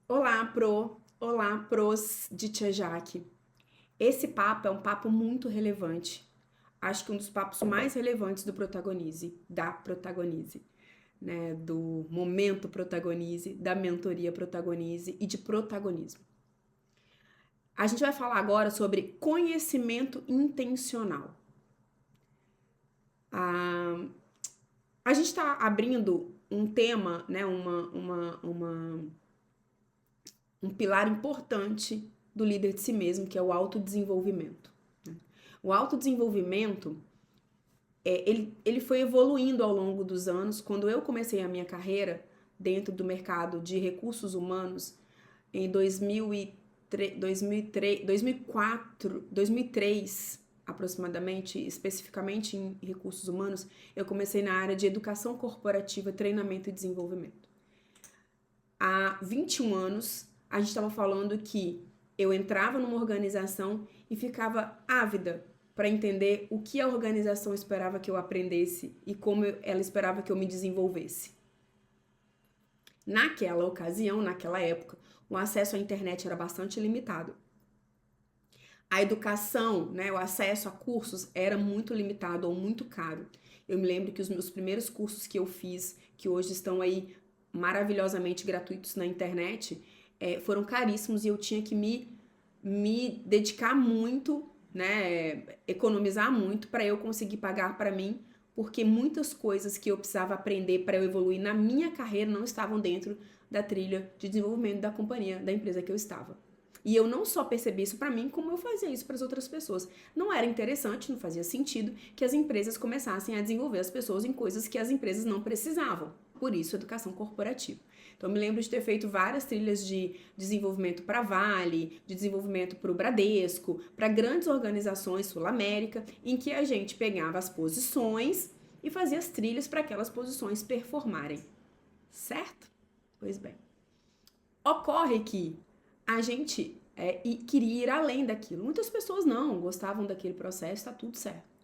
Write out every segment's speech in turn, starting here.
Olá, pro! Olá, pros de Tia Jaque. Esse papo é um papo muito relevante. Acho que um dos papos mais relevantes do Protagonize, da Protagonize, né? Do momento Protagonize, da mentoria Protagonize e de protagonismo. A gente vai falar agora sobre conhecimento intencional. A, a gente está abrindo um tema, né? Um pilar importante do líder de si mesmo, que é o autodesenvolvimento. O autodesenvolvimento, ele foi evoluindo ao longo dos anos. Quando eu comecei a minha carreira dentro do mercado de recursos humanos, em 2003, aproximadamente, especificamente em recursos humanos, eu comecei na área de educação corporativa, treinamento e desenvolvimento. Há 21 anos, a gente estava falando que eu entrava numa organização e ficava ávida para entender o que a organização esperava que eu aprendesse e como ela esperava que eu me desenvolvesse. Naquela ocasião, naquela época, o acesso à internet era bastante limitado. A educação, né, o acesso a cursos era muito limitado ou muito caro. Eu me lembro que os meus primeiros cursos que eu fiz, que hoje estão aí maravilhosamente gratuitos na internet, foram caríssimos e eu tinha que me dedicar muito, né, economizar muito para eu conseguir pagar para mim, porque muitas coisas que eu precisava aprender para eu evoluir na minha carreira não estavam dentro da trilha de desenvolvimento da companhia, da empresa que eu estava. E eu não só percebi isso para mim, como eu fazia isso para as outras pessoas. Não era interessante, não fazia sentido que as empresas começassem a desenvolver as pessoas em coisas que as empresas não precisavam. Por isso, educação corporativa. Então, eu me lembro de ter feito várias trilhas de desenvolvimento para Vale, de desenvolvimento para o Bradesco, para grandes organizações Sul-América, em que a gente pegava as posições e fazia as trilhas para aquelas posições performarem. Certo? Pois bem. Ocorre que a gente queria ir além daquilo. Muitas pessoas não gostavam daquele processo, tá tudo certo.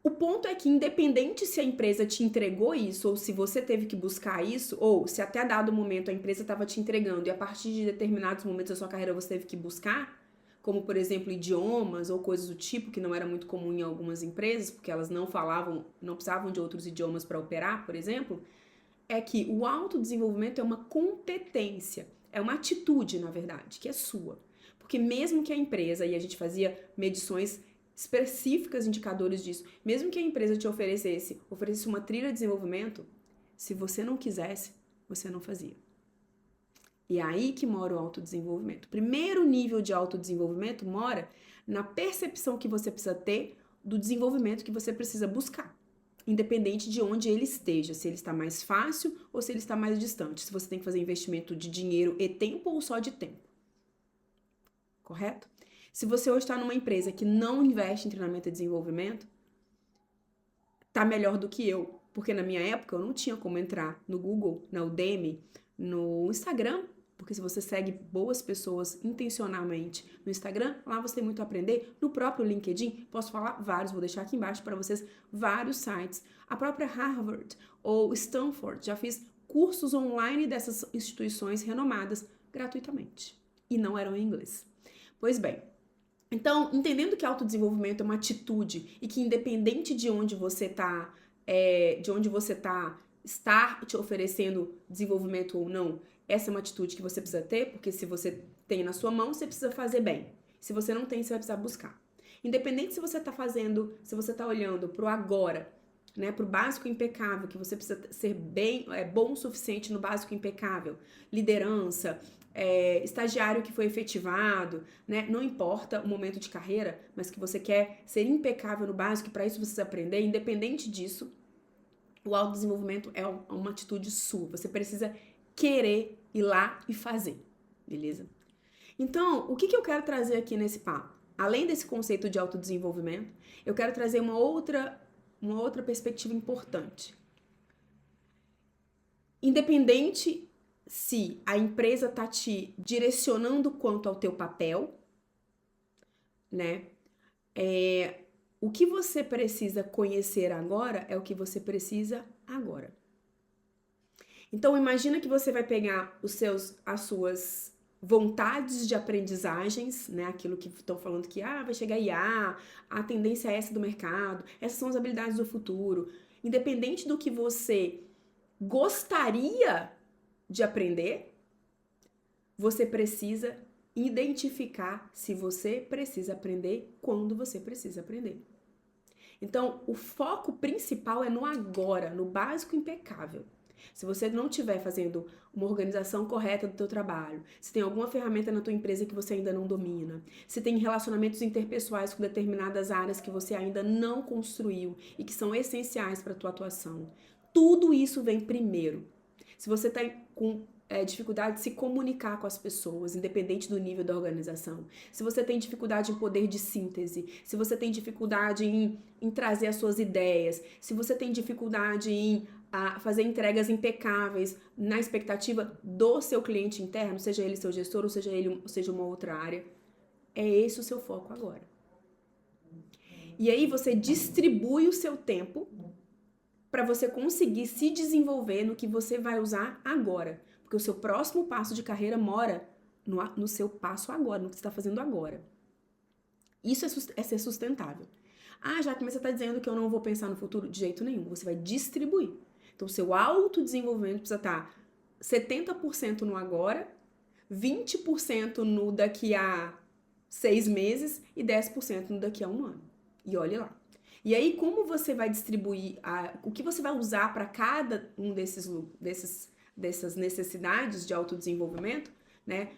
O ponto é que, independente se a empresa te entregou isso, ou se você teve que buscar isso, ou se até dado momento a empresa estava te entregando e a partir de determinados momentos da sua carreira você teve que buscar, como por exemplo idiomas ou coisas do tipo, que não era muito comum em algumas empresas, porque elas não falavam, não precisavam de outros idiomas para operar, por exemplo, é que o autodesenvolvimento é uma competência, é uma atitude, na verdade, que é sua. Porque mesmo que a empresa, e a gente fazia medições específicas, indicadores disso, mesmo que a empresa te oferecesse uma trilha de desenvolvimento, se você não quisesse, você não fazia. E é aí que mora o autodesenvolvimento. O primeiro nível de autodesenvolvimento mora na percepção que você precisa ter do desenvolvimento que você precisa buscar, independente de onde ele esteja, se ele está mais fácil ou se ele está mais distante, se você tem que fazer investimento de dinheiro e tempo ou só de tempo. Correto? Se você hoje está numa empresa que não investe em treinamento e desenvolvimento, tá melhor do que eu, porque na minha época eu não tinha como entrar no Google, na Udemy, no Instagram, porque se você segue boas pessoas intencionalmente no Instagram, lá você tem muito a aprender. No próprio LinkedIn, posso falar vários, vou deixar aqui embaixo para vocês vários sites. A própria Harvard ou Stanford, já fiz cursos online dessas instituições renomadas gratuitamente e não eram em inglês. Pois bem, então, entendendo que autodesenvolvimento é uma atitude e que independente de onde você tá, estar te oferecendo desenvolvimento ou não, essa é uma atitude que você precisa ter, porque se você tem na sua mão, você precisa fazer bem. Se você não tem, você vai precisar buscar. Independente se você tá fazendo, se você tá olhando pro agora, né, pro básico impecável, que você precisa ser bom o suficiente no básico impecável, liderança, estagiário que foi efetivado, né? Não importa o momento de carreira, mas que você quer ser impecável no básico e para isso você precisa aprender, independente disso, o autodesenvolvimento é uma atitude sua. Você precisa querer ir lá e fazer, beleza? Então, o que eu quero trazer aqui nesse papo? Além desse conceito de autodesenvolvimento, eu quero trazer uma outra perspectiva importante. Independente se a empresa tá te direcionando quanto ao teu papel, né? O que você precisa conhecer agora é o que você precisa agora. Então imagina que você vai pegar as suas vontades de aprendizagens, né? Aquilo que estão falando que vai chegar IA, a tendência é essa do mercado, essas são as habilidades do futuro. Independente do que você gostaria de aprender, você precisa identificar se você precisa aprender, quando você precisa aprender. Então, o foco principal é no agora, no básico impecável. Se você não estiver fazendo uma organização correta do teu trabalho, se tem alguma ferramenta na tua empresa que você ainda não domina, se tem relacionamentos interpessoais com determinadas áreas que você ainda não construiu e que são essenciais para a tua atuação, tudo isso vem primeiro. Se você está com dificuldade de se comunicar com as pessoas, independente do nível da organização, se você tem dificuldade em poder de síntese, se você tem dificuldade em trazer as suas ideias, se você tem dificuldade em fazer entregas impecáveis na expectativa do seu cliente interno, seja ele seu gestor ou seja uma outra área, é esse o seu foco agora. E aí você distribui o seu tempo para você conseguir se desenvolver no que você vai usar agora. Porque o seu próximo passo de carreira mora no seu passo agora, no que você está fazendo agora. Isso é ser sustentável. Jaque, mas você está dizendo que eu não vou pensar no futuro? De jeito nenhum. Você vai distribuir. Então, o seu autodesenvolvimento precisa estar 70% no agora, 20% no daqui a 6 meses e 10% no daqui a 1 ano. E olhe lá. E aí, como você vai distribuir, o que você vai usar para cada um dessas necessidades de autodesenvolvimento, né?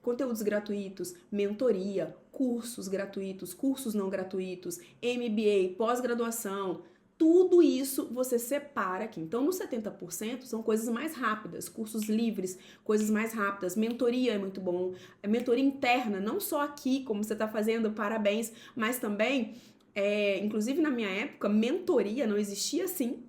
Conteúdos gratuitos, mentoria, cursos gratuitos, cursos não gratuitos, MBA, pós-graduação, tudo isso você separa aqui. Então, nos 70% são coisas mais rápidas, cursos livres, coisas mais rápidas, mentoria é muito bom, mentoria interna, não só aqui, como você está fazendo, parabéns, mas também, inclusive na minha época, mentoria não existia assim,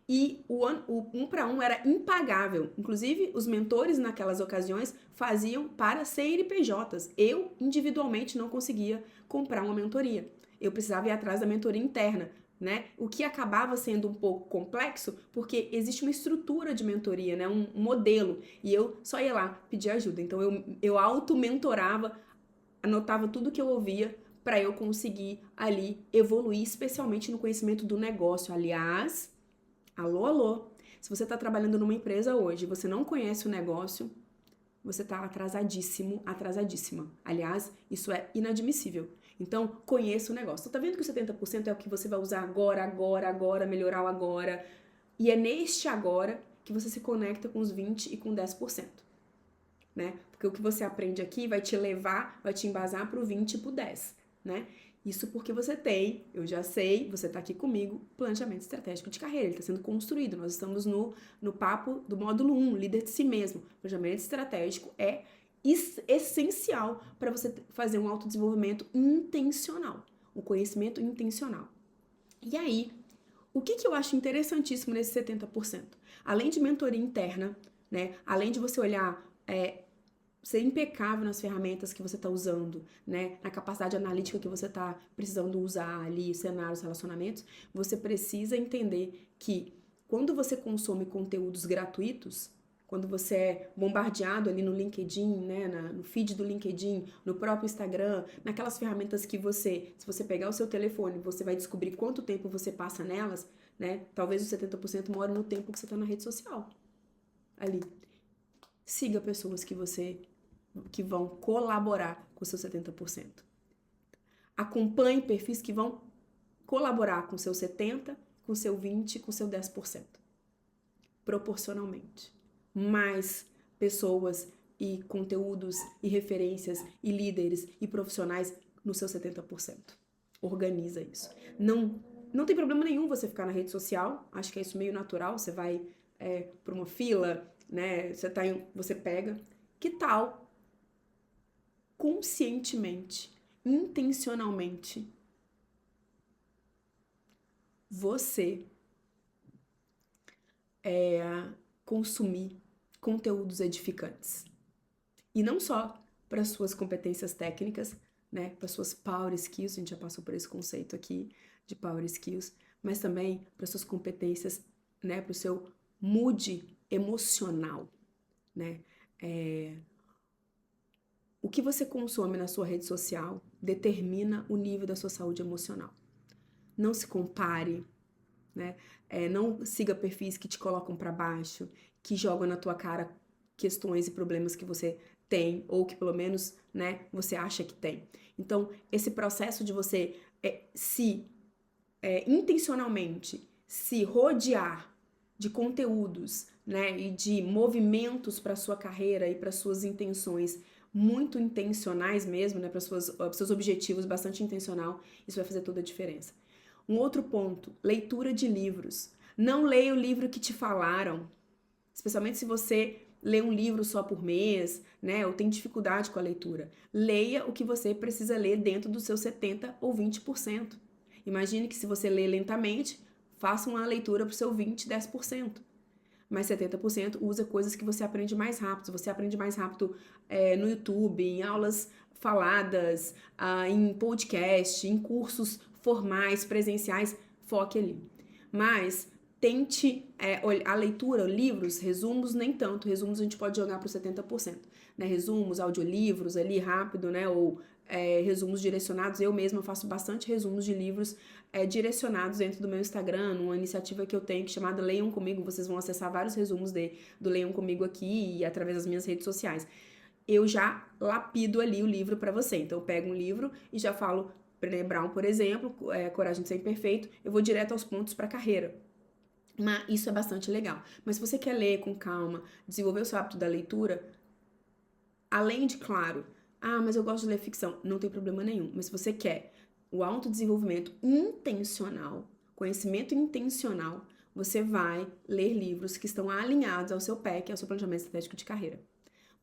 e o 1 para 1 era impagável. Inclusive, os mentores naquelas ocasiões faziam para CNPJs. Eu, individualmente, não conseguia comprar uma mentoria. Eu precisava ir atrás da mentoria interna, né? O que acabava sendo um pouco complexo, porque existe uma estrutura de mentoria, né? Um modelo. E eu só ia lá pedir ajuda. Então, eu auto-mentorava, anotava tudo que eu ouvia para eu conseguir ali evoluir, especialmente no conhecimento do negócio. Aliás, alô, se você está trabalhando numa empresa hoje e você não conhece o negócio, você está atrasadíssimo, atrasadíssima. Aliás, isso é inadmissível. Então, conheça o negócio. Tá vendo que o 70% é o que você vai usar agora, melhorar o agora. E é neste agora que você se conecta com os 20% e com 10%. Né? Porque o que você aprende aqui vai te levar, vai te embasar pro 20 e pro 10, né? Isso porque você tem, eu já sei, você tá aqui comigo, planejamento estratégico de carreira, ele tá sendo construído. Nós estamos no papo do módulo 1, líder de si mesmo. Planejamento estratégico é essencial para você fazer um autodesenvolvimento intencional, um conhecimento intencional. E aí, o que eu acho interessantíssimo nesse 70%? Além de mentoria interna, né? Além de você olhar, ser impecável nas ferramentas que você está usando, né? Na capacidade analítica que você está precisando usar ali, cenários, relacionamentos, você precisa entender que quando você consome conteúdos gratuitos, quando você é bombardeado ali no LinkedIn, né, no feed do LinkedIn, no próprio Instagram, naquelas ferramentas que se você pegar o seu telefone, você vai descobrir quanto tempo você passa nelas, né? Talvez os 70% mora no tempo que você está na rede social. Ali. Siga pessoas que vão colaborar com o seu 70%. Acompanhe perfis que vão colaborar com o seu 70%, com o seu 20%, com o seu 10%. Proporcionalmente. Mais pessoas e conteúdos e referências e líderes e profissionais no seu 70%. Organiza isso. Não tem problema nenhum você ficar na rede social, acho que é isso meio natural, você vai para uma fila, né? Você pega. Que tal conscientemente, intencionalmente, você consumir conteúdos edificantes? E não só para suas competências técnicas, né, para suas power skills, a gente já passou por esse conceito aqui de power skills, mas também para suas competências, né, para o seu mood emocional, né? O que você consome na sua rede social determina o nível da sua saúde emocional. Não se compare, né? Não siga perfis que te colocam para baixo, que jogam na tua cara questões e problemas que você tem, ou que pelo menos, né, você acha que tem. Então, esse processo de você intencionalmente se rodear de conteúdos, né, e de movimentos para sua carreira e para suas intenções muito intencionais mesmo, né, para seus objetivos bastante intencional, isso vai fazer toda a diferença. Um outro ponto, leitura de livros. Não leia o livro que te falaram, especialmente se você lê um livro só por mês, né, ou tem dificuldade com a leitura. Leia o que você precisa ler dentro dos seus 70 ou 20%. Imagine que se você lê lentamente, faça uma leitura para o seu 20, 10%. Mas 70% usa coisas que você aprende mais rápido. Você aprende mais rápido no YouTube, em aulas faladas, em podcast, em cursos formais, presenciais, foque ali. Mas tente a leitura, livros, resumos, nem tanto. Resumos a gente pode jogar para os 70%. Né? Resumos, audiolivros ali rápido, né? Ou resumos direcionados. Eu mesma faço bastante resumos de livros direcionados dentro do meu Instagram, numa iniciativa que eu tenho chamada Leiam Comigo. Vocês vão acessar vários resumos do Leiam Comigo aqui e através das minhas redes sociais. Eu já lapido ali o livro para você. Então, eu pego um livro e já falo, Brené Brown, por exemplo, Coragem de Ser Imperfeito, eu vou direto aos pontos para a carreira. Mas isso é bastante legal. Mas se você quer ler com calma, desenvolver o seu hábito da leitura, além de, claro, mas eu gosto de ler ficção, não tem problema nenhum. Mas se você quer o autodesenvolvimento intencional, conhecimento intencional, você vai ler livros que estão alinhados ao seu PEC, ao seu planejamento estratégico de carreira.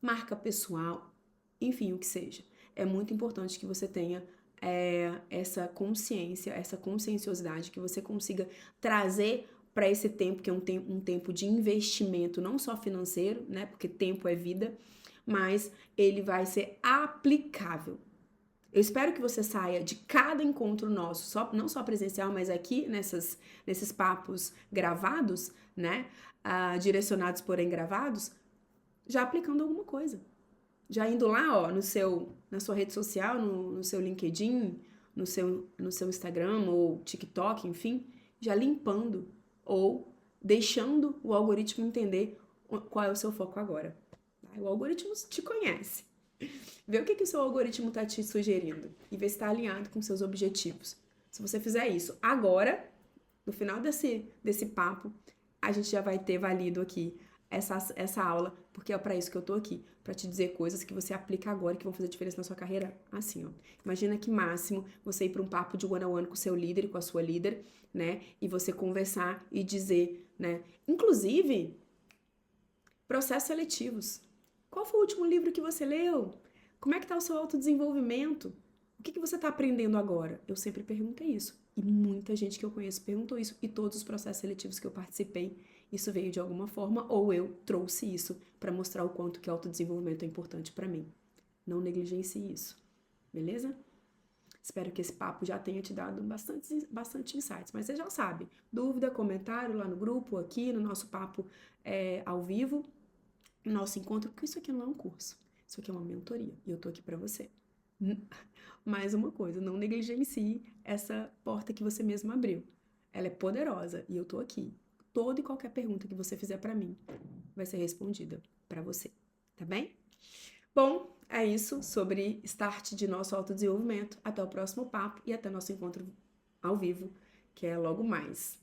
Marca pessoal, enfim, o que seja. É muito importante que você tenha essa consciência, essa conscienciosidade, que você consiga trazer para esse tempo, que é um tempo de investimento, não só financeiro, né? Porque tempo é vida, mas ele vai ser aplicável. Eu espero que você saia de cada encontro nosso, não só presencial, mas aqui nesses papos gravados, né? Direcionados, porém gravados, já aplicando alguma coisa. Já indo lá, ó, na sua rede social, no seu LinkedIn, no seu Instagram ou TikTok, enfim, já limpando ou deixando o algoritmo entender qual é o seu foco agora. O algoritmo te conhece. Vê o que o seu algoritmo está te sugerindo e vê se está alinhado com seus objetivos. Se você fizer isso agora, no final desse papo, a gente já vai ter valido aqui essa aula, porque é para isso que eu tô aqui, para te dizer coisas que você aplica agora que vão fazer diferença na sua carreira, assim, ó. Imagina que máximo você ir para um papo de one-on-one com o seu líder e com a sua líder, né? E você conversar e dizer, né? Inclusive, processos seletivos. Qual foi o último livro que você leu? Como é que tá o seu autodesenvolvimento? O que você tá aprendendo agora? Eu sempre pergunto isso. E muita gente que eu conheço perguntou isso. E todos os processos seletivos que eu participei, isso veio de alguma forma, ou eu trouxe isso para mostrar o quanto que autodesenvolvimento é importante para mim. Não negligencie isso. Beleza? Espero que esse papo já tenha te dado bastante insights. Mas você já sabe. Dúvida, comentário lá no grupo, aqui no nosso papo ao vivo. Nosso encontro, porque isso aqui não é um curso, isso aqui é uma mentoria e eu tô aqui para você. Mais uma coisa, não negligencie essa porta que você mesmo abriu. Ela é poderosa e eu tô aqui. Toda e qualquer pergunta que você fizer para mim vai ser respondida para você, tá bem? Bom, é isso sobre start de nosso autodesenvolvimento. Até o próximo papo e até nosso encontro ao vivo, que é logo mais.